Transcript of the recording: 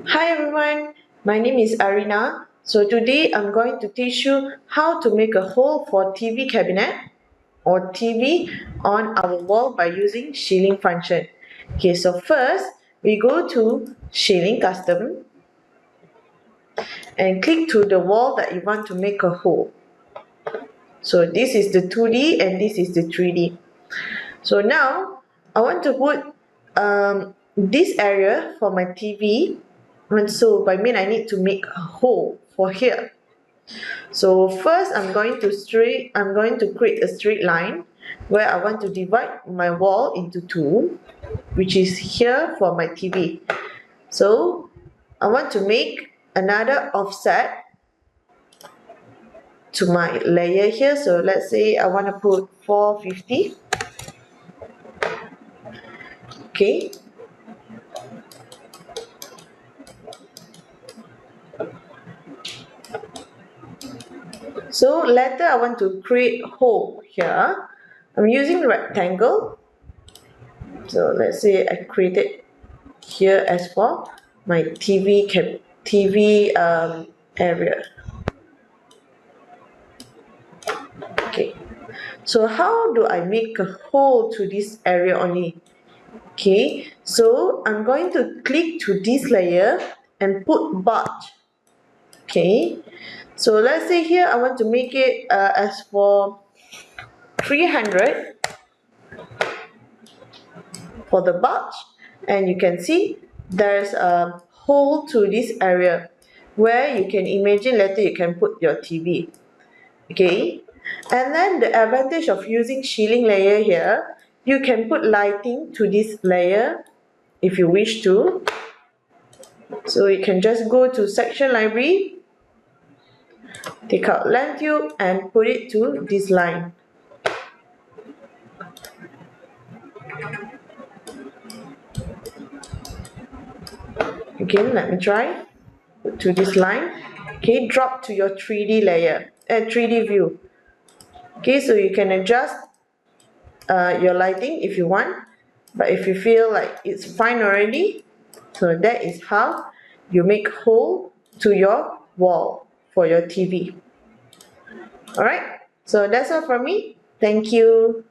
Hi everyone, my name is Arina. So today I'm going to teach you how to make a hole for TV cabinet or TV on our wall by using shielding function. Okay, so first we go to shielding custom and click to the wall that you want to make a hole. So this is the 2D and this is the 3D. So now I want to put this area for my TV, and so by mean I need to make a hole for here. So first I'm going to create a straight line where I want to divide my wall into two, which is here for my TV. So I want to make another offset to my layer here. So let's say I want to put 450. Okay. So later I want to create hole here. I'm using rectangle. So let's say I created here as for my TV area. Okay. So how do I make a hole to this area only? Okay. So I'm going to click to this layer and put batch. Okay. So let's say here I want to make it as for 300 for the batch, and you can see there's a hole to this area where you can imagine later you can put your TV. Okay, and then the advantage of using shielding layer here, you can put lighting to this layer if you wish to. So you can just go to section library, take out lamp tube and put it to this line. Again, let me try. Put to this line. Okay, drop to your 3D layer, 3D view. Okay, so you can adjust your lighting if you want, but if you feel like it's fine already, so that is how you make hole to your wall for your TV. Alright, so that's all from me. Thank you.